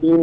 3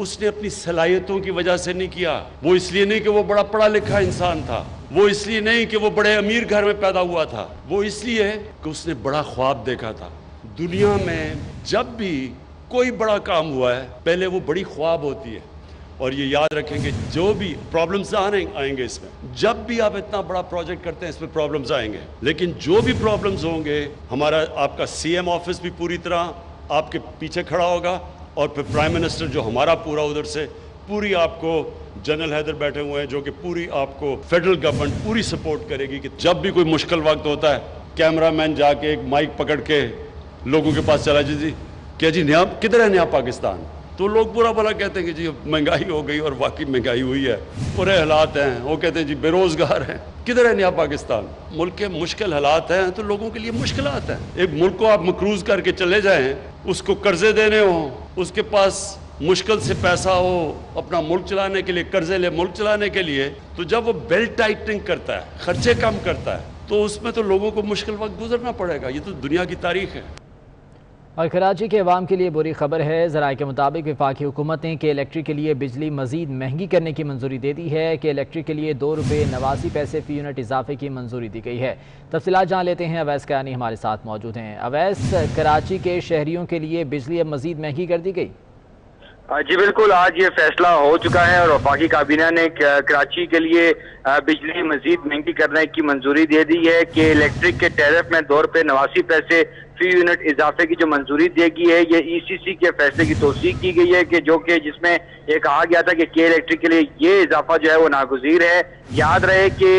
اس نے اپنی صلاحیتوں کی وجہ سے نہیں کیا. وہ اس لیے نہیں کہ وہ بڑا پڑھا لکھا انسان تھا, وہ اس لیے نہیں کہ وہ بڑے امیر گھر میں پیدا ہوا تھا, وہ اس لیے کہ اس نے بڑا خواب دیکھا تھا. دنیا میں جب بھی کوئی بڑا کام ہوا ہے پہلے وہ بڑی خواب ہوتی ہے. اور یہ یاد رکھیں کہ جو بھی پرابلمز آئیں گے اس میں, جب بھی آپ اتنا بڑا پروجیکٹ کرتے ہیں اس میں پرابلمز آئیں گے, لیکن جو بھی پرابلمز ہوں گے آپ کا سی ایم آفس بھی پوری طرح آپ کے پیچھے کھڑا ہوگا, اور پھر پرائم منسٹر جو ہمارا پورا ادھر سے پوری آپ کو, جنرل حیدر بیٹھے ہوئے ہیں جو کہ پوری آپ کو فیڈرل گورنمنٹ پوری سپورٹ کرے گی کہ جب بھی کوئی مشکل وقت ہوتا ہے کیمرہ مین جا کے ایک مائک پکڑ کے لوگوں کے پاس چلا جی کیا جی نیا کدھر ہے نیا پاکستان, تو لوگ برا بھلا کہتے ہیں کہ جی مہنگائی ہو گئی, اور واقعی مہنگائی ہوئی ہے, برے حالات ہیں. وہ کہتے ہیں جی بے روزگار ہیں, کدھر ہے نیا پاکستان. ملک کے مشکل حالات ہیں تو لوگوں کے لیے مشکلات ہیں. ایک ملک کو آپ مقروض کر کے چلے جائیں, اس کو قرضے دینے ہوں, اس کے پاس مشکل سے پیسہ ہو اپنا ملک چلانے کے لیے, قرضے لے ملک چلانے کے لیے, تو جب وہ بیلٹ ٹائٹنگ کرتا ہے, خرچے کم کرتا ہے, تو اس میں تو لوگوں کو مشکل وقت گزرنا پڑے گا. یہ تو دنیا کی تاریخ ہے. اور کراچی کے عوام کے لیے بری خبر ہے. ذرائع کے مطابق وفاقی حکومت نے کے الیکٹرک کے لیے بجلی مزید مہنگی کرنے کی منظوری دے دی ہے. کہ الیکٹرک کے لیے ₹2.89 فی یونٹ اضافے کی منظوری دی گئی ہے. تفصیلات جان لیتے ہیں, اویس قیانی ہمارے ساتھ موجود ہیں. اویس, کراچی کے شہریوں کے لیے بجلی اب مزید مہنگی کر دی گئی؟ جی بالکل, آج یہ فیصلہ ہو چکا ہے اور وفاقی کابینہ نے کراچی کے لیے بجلی مزید مہنگی کرنے کی منظوری دے دی ہے. کہ الیکٹرک کے ٹیرف میں ₹2.89 فی یونٹ اضافے کی جو منظوری دی گئی ہے, یہ ای سی سی کے فیصلے کی توثیق کی گئی ہے کہ جو کہ جس میں یہ کہا گیا تھا کہ کے الیکٹرک کے لیے یہ اضافہ جو ہے وہ ناگزیر ہے. یاد رہے کہ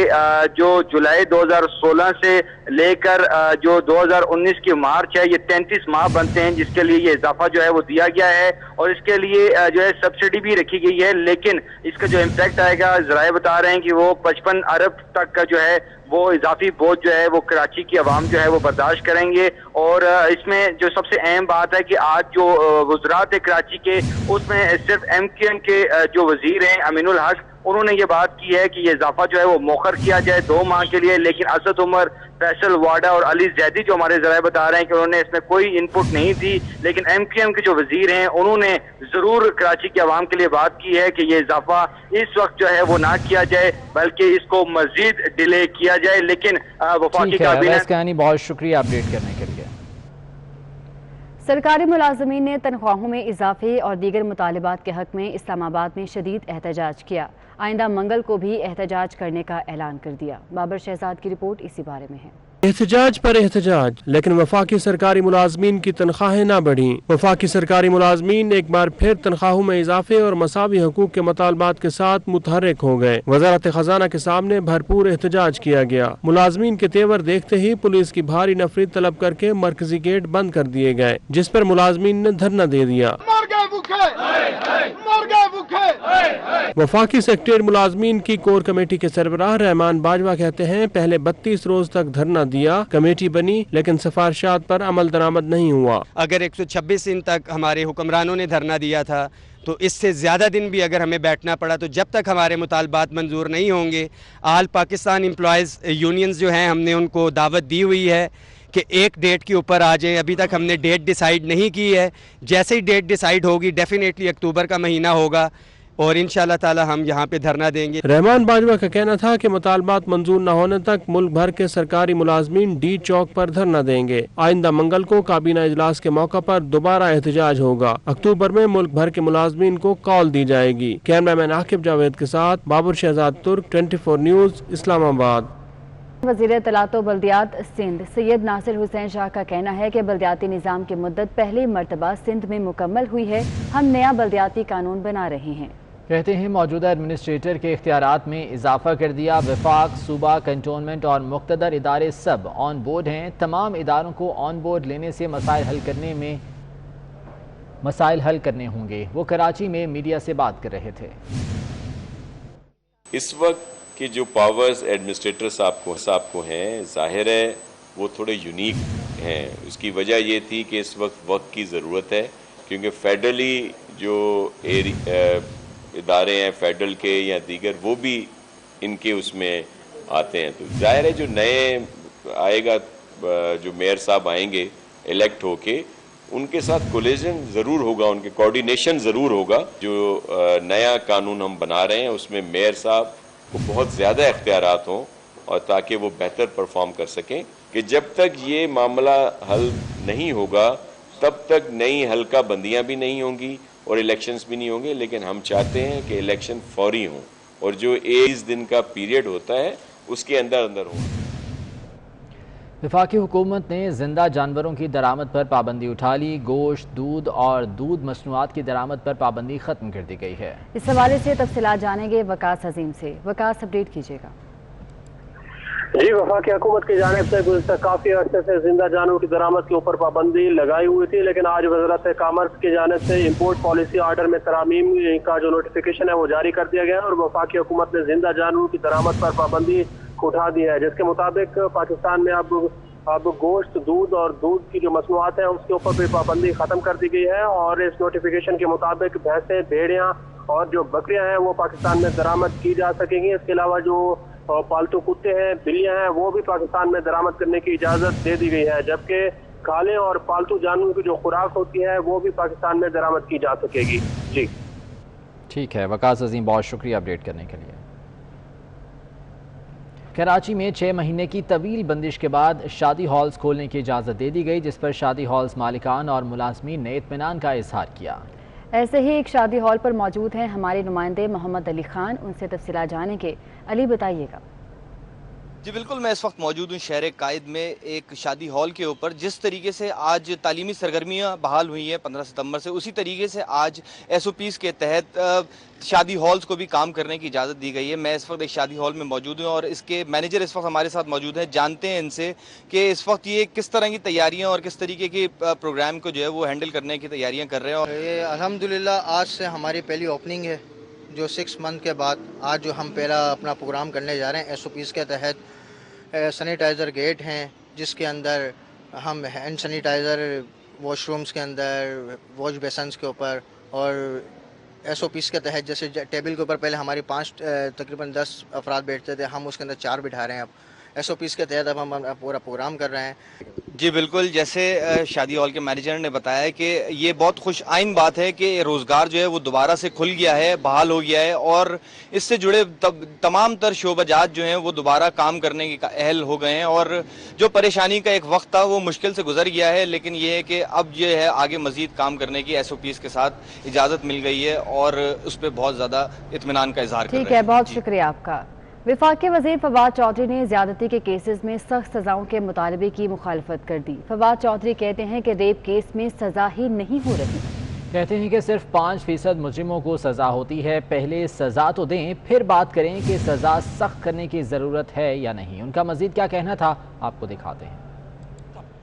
جو جولائی 2016 سے لے کر جو 2019 کی مارچ ہے, یہ 33 ماہ بنتے ہیں جس کے لیے یہ اضافہ جو ہے وہ دیا گیا ہے, اور اس کے لیے جو ہے سبسڈی بھی رکھی گئی ہے. لیکن اس کا جو امپیکٹ آئے گا, ذرائع بتا رہے ہیں کہ وہ 55 ارب تک کا جو ہے وہ اضافی بوجھ جو ہے وہ کراچی کی عوام جو ہے وہ برداشت کریں گے. اور اس میں جو سب سے اہم بات ہے کہ آج جو وزرات کراچی کے, اس میں صرف ایم کیو ایم کے جو وزیر ہیں امین الحق, انہوں نے یہ بات کی ہے کہ یہ اضافہ جو ہے وہ مؤخر کیا جائے 2 ماہ کے لیے. لیکن اسد عمر, فیصل واڈا اور علی زیدی جو ہمارے ذرائع بتا رہے ہیں کہ انہوں نے اس میں کوئی ان پٹ نہیں دی. لیکن ایم کیو ایم کے جو وزیر ہیں انہوں نے ضرور کراچی کے عوام کے لیے بات کی ہے کہ یہ اضافہ اس وقت جو ہے وہ نہ کیا جائے بلکہ اس کو مزید ڈیلے کیا جائے. لیکن وفاقی کابینہ, بہت شکریہ اپڈیٹ کرنے کے لیے. سرکاری ملازمین نے تنخواہوں میں اضافے اور دیگر مطالبات کے حق میں اسلام آباد میں شدید احتجاج کیا. آئندہ منگل کو بھی احتجاج کرنے کا اعلان کر دیا. بابر شہزاد کی رپورٹ اسی بارے میں ہے. احتجاج پر احتجاج, لیکن وفاقی سرکاری ملازمین کی تنخواہیں نہ بڑھیں. وفاقی سرکاری ملازمین ایک بار پھر تنخواہوں میں اضافے اور مساوی حقوق کے مطالبات کے ساتھ متحرک ہو گئے. وزارت خزانہ کے سامنے بھرپور احتجاج کیا گیا. ملازمین کے تیور دیکھتے ہی پولیس کی بھاری نفری طلب کر کے مرکزی گیٹ بند کر دیے گئے, جس پر ملازمین نے دھرنا دے دیا. وفاقی سیکٹریٹ ملازمین کی کور کمیٹی کے سربراہ رحمان باجوہ کہتے ہیں, پہلے 32 روز تک دھرنا دیا, کمیٹی بنی, لیکن سفارشات پر عمل درآمد نہیں ہوا. اگر 126 دن تک ہمارے حکمرانوں نے دھرنا دیا تھا تو اس سے زیادہ دن بھی اگر ہمیں بیٹھنا پڑا, تو جب تک ہمارے مطالبات منظور نہیں ہوں گے, آل پاکستان امپلائیز یونینز جو ہیں ہم نے ان کو دعوت دی ہوئی ہے کہ ایک ڈیٹ کے اوپر آ جائیں. ابھی تک ہم نے ڈیٹ ڈیسائیڈ نہیں کی ہے, جیسے ہی ڈیٹ ڈیسائیڈ ہوگی ڈیفینیٹلی اکتوبر کا مہینہ ہوگا اور انشاءاللہ تعالی ہم یہاں پہ دھرنا دیں گے. رحمان باجوہ کا کہنا تھا کہ مطالبات منظور نہ ہونے تک ملک بھر کے سرکاری ملازمین ڈی چوک پر دھرنا دیں گے. آئندہ منگل کو کابینہ اجلاس کے موقع پر دوبارہ احتجاج ہوگا. اکتوبر میں ملک بھر کے ملازمین کو کال دی جائے گی. کیمرہ مین عاقب جاوید کے ساتھ بابر شہزاد ترک, 24 نیوز, اسلام آباد. وزیر اطلاعات و بلدیات سندھ سید ناصر حسین شاہ کا کہنا ہے کہ بلدیاتی نظام کی مدت پہلی مرتبہ سندھ میں مکمل ہوئی ہے. ہم نیا بلدیاتی قانون بنا رہے ہیں. کہتے ہیں موجودہ ایڈمنسٹریٹر کے اختیارات میں اضافہ کر دیا. وفاق, صوبہ, کنٹونمنٹ اور مقتدر ادارے سب آن بورڈ ہیں. تمام اداروں کو آن بورڈ لینے سے مسائل حل کرنے ہوں گے. وہ کراچی میں میڈیا سے بات کر رہے تھے. اس وقت کے جو پاورز ایڈمنسٹریٹر صاحب کو ہیں, ظاہر ہے وہ تھوڑے یونیک ہیں. اس کی وجہ یہ تھی کہ اس وقت کی ضرورت ہے, کیونکہ فیڈرلی جو ادارے ہیں فیڈرل کے یا دیگر, وہ بھی ان کے اس میں آتے ہیں. تو ظاہر ہے جو نئے آئے گا, جو میئر صاحب آئیں گے الیکٹ ہو کے, ان کے ساتھ کولیجن ضرور ہوگا, ان کے کوارڈینیشن ضرور ہوگا. جو نیا قانون ہم بنا رہے ہیں اس میں میئر صاحب کو بہت زیادہ اختیارات ہوں, اور تاکہ وہ بہتر پرفارم کر سکیں, کہ جب تک یہ معاملہ حل نہیں ہوگا تب تک نئی حلقہ بندیاں بھی نہیں ہوں گی اور الیکشنز بھی نہیں ہوں گے. لیکن ہم چاہتے ہیں کہ الیکشن فوری ہوں, اور جو 21 دن کا پیریڈ ہوتا ہے اس کے اندر ہوں. وفاقی حکومت نے زندہ جانوروں کی درآمد پر پابندی اٹھا لی. گوشت, دودھ اور دودھ مصنوعات کی درآمد پر پابندی ختم کر دی گئی ہے. اس حوالے سے تفصیلات جانیں گے وقاص عظیم سے. وقاص, اپڈیٹ کیجیے گا. جی, وفاقی حکومت کی جانب سے گزشتہ کافی عرصے سے زندہ جانوروں کی درآمد کے اوپر پابندی لگائی ہوئی تھی, لیکن آج وزارت کامرس کی جانب سے امپورٹ پالیسی آرڈر میں ترامیم کا جو نوٹیفیکیشن ہے وہ جاری کر دیا گیا ہے, اور وفاقی حکومت نے زندہ جانوروں کی درآمد پر پابندی اٹھا دی ہے, جس کے مطابق پاکستان میں اب گوشت, دودھ اور دودھ کی جو مصنوعات ہیں اس کے اوپر بھی پابندی ختم کر دی گئی ہے. اور اس نوٹیفیکیشن کے مطابق بھینسیں, بھیڑیاں اور جو بکریاں ہیں وہ پاکستان میں درآمد کی جا سکیں گی. اس کے علاوہ جو پالتو کتے ہیں, بلیاں ہیں, وہ بھی پاکستان میں درآمد کرنے کی اجازت دے دی گئی ہے, جبکہ کھالیں اور پالتو جانوروں کی جو خوراک ہوتی ہے وہ بھی پاکستان میں درآمد کی جا سکے گی. جی ٹھیک ہے وقاص عظیم, بہت شکریہ اپڈیٹ کرنے کے لیے. کراچی میں 6 مہینے کی طویل بندش کے بعد شادی ہالز کھولنے کی اجازت دے دی گئی, جس پر شادی ہالز مالکان اور ملازمین نے اطمینان کا اظہار کیا. ایسے ہی ایک شادی ہال پر موجود ہیں ہمارے نمائندے محمد علی خان, ان سے تفصیلات جانیں گے. علی, بتائیے گا. جی بالکل, میں اس وقت موجود ہوں شہر قائد میں ایک شادی ہال کے اوپر. جس طریقے سے آج تعلیمی سرگرمیاں بحال ہوئی ہیں 15 ستمبر سے, اسی طریقے سے آج ایس او پیز کے تحت شادی ہالز کو بھی کام کرنے کی اجازت دی گئی ہے. میں اس وقت ایک شادی ہال میں موجود ہوں اور اس کے مینیجر اس وقت ہمارے ساتھ موجود ہیں. جانتے ہیں ان سے کہ اس وقت یہ کس طرح کی تیاریاں اور کس طریقے کی پروگرام کو جو ہے وہ ہینڈل کرنے کی تیاریاں کر رہے ہیں. یہ الحمدللہ آج سے ہماری پہلی اوپننگ ہے, جو 6 منتھ کے بعد آج جو ہم پہلا اپنا پروگرام کرنے جا رہے ہیں. ایس او پیز کے تحت سینیٹائزر گیٹ ہیں, جس کے اندر ہم ہینڈ سینیٹائزر واش رومز کے اندر, واش بیسنس کے اوپر, اور ایس او پیز کے تحت جیسے ٹیبل کے اوپر پہلے ہماری 5 تقریباً 10 افراد بیٹھتے تھے, ہم اس کے اندر 4 بٹھا رہے ہیں. اب ایس او پیز کے تحت اب ہم پورا پروگرام کر رہے ہیں. جی بالکل, جیسے شادی ہال کے مینیجر نے بتایا کہ یہ بہت خوش آئند بات ہے کہ روزگار جو ہے وہ دوبارہ سے کھل گیا ہے, بحال ہو گیا ہے, اور اس سے جڑے تمام تر شعبہ جات جو ہیں وہ دوبارہ کام کرنے کے اہل ہو گئے ہیں. اور جو پریشانی کا ایک وقت تھا وہ مشکل سے گزر گیا ہے, لیکن یہ ہے کہ اب جو ہے آگے مزید کام کرنے کی ایس او پیز کے ساتھ اجازت مل گئی ہے, اور اس پہ بہت زیادہ اطمینان کا اظہار کر رہے ہیں. ٹھیک ہے, بہت شکریہ آپ کا. وفاقی وزیر فواد چودھری نے زیادتی کے کیسز میں سخت سزاؤں کے مطالبے کی مخالفت کر دی. فواد چودھری کہتے ہیں کہ ریپ کیس میں سزا ہی نہیں ہو رہی. کہتے ہیں کہ صرف 5% مجرموں کو سزا ہوتی ہے. پہلے سزا تو دیں, پھر بات کریں کہ سزا سخت کرنے کی ضرورت ہے یا نہیں. ان کا مزید کیا کہنا تھا آپ کو دکھاتے ہیں.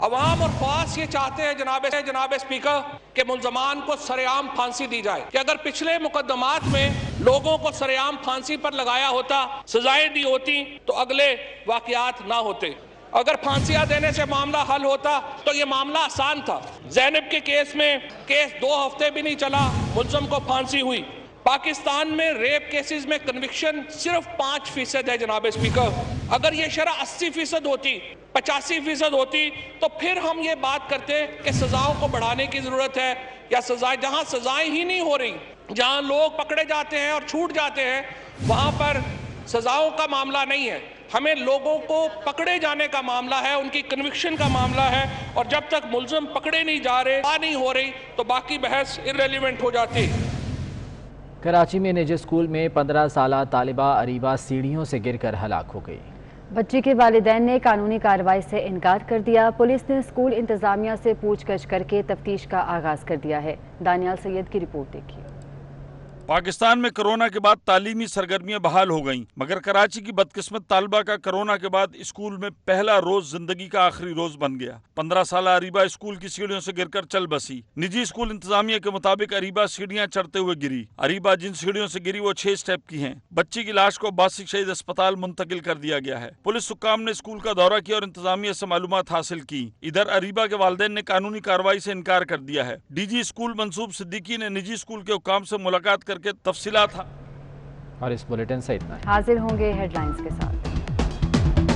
عوام اور خواص یہ چاہتے ہیں جناب اسپیکر کہ ملزمان کو سرعام پھانسی دی جائے, کہ اگر پچھلے مقدمات میں لوگوں کو سرعام پھانسی پر لگایا ہوتا, سزائیں دی ہوتی, تو اگلے واقعات نہ ہوتے. اگر پھانسیاں دینے سے معاملہ حل ہوتا تو یہ معاملہ آسان تھا. زینب کے کیس میں کیس 2 ہفتے بھی نہیں چلا, ملزم کو پھانسی ہوئی. پاکستان میں ریپ کیسز میں کنوکشن صرف 5% ہے جناب اسپیکر. اگر یہ شرح 80% ہوتی, 85% ہوتی, تو پھر ہم یہ بات کرتے کہ سزاؤں کو بڑھانے کی ضرورت ہے, یا سزائیں, جہاں سزائیں ہی نہیں ہو رہی, جہاں لوگ پکڑے جاتے ہیں اور چھوٹ جاتے ہیں, وہاں پر سزاؤں کا معاملہ نہیں ہے. ہمیں لوگوں کو پکڑے جانے کا معاملہ ہے, ان کی کنوکشن کا معاملہ ہے, اور جب تک ملزم پکڑے نہیں جا رہے, نہیں ہو رہی, تو باقی بحث irrelevant ہو جاتی. کراچی میں نجی اسکول میں 15 سالہ طالبہ اریبہ سیڑھیوں سے گر کر ہلاک ہو گئی. بچی کے والدین نے قانونی کارروائی سے انکار کر دیا. پولیس نے اسکول انتظامیہ سے پوچھ گچھ کر کے تفتیش کا آغاز کر دیا ہے. دانیال سید کی رپورٹ دیکھیے. پاکستان میں کرونا کے بعد تعلیمی سرگرمیاں بحال ہو گئیں، مگر کراچی کی بدقسمت طالبہ کا کرونا کے بعد اسکول میں پہلا روز زندگی کا آخری روز بن گیا. 15 سالہ اریبہ اسکول کی سیڑھیوں سے گر کر چل بسی. نجی اسکول انتظامیہ کے مطابق اریبہ سیڑھیاں چڑھتے ہوئے گری. اریبہ جن سیڑھیوں سے گری وہ 6 سٹیپ کی ہیں. بچی کی لاش کو باسک شہید اسپتال منتقل کر دیا گیا ہے. پولیس حکام نے اسکول کا دورہ کیا اور انتظامیہ سے معلومات حاصل کی. ادھر اریبہ کے والدین نے قانونی کارروائی سے انکار کر دیا ہے. ڈی جی اسکول منصوب صدیقی نے نجی اسکول کے حکام سے ملاقات کر کے تفصیلات. اور اس بلیٹن سے اتنا. حاضر ہوں گے ہیڈ لائنز کے ساتھ.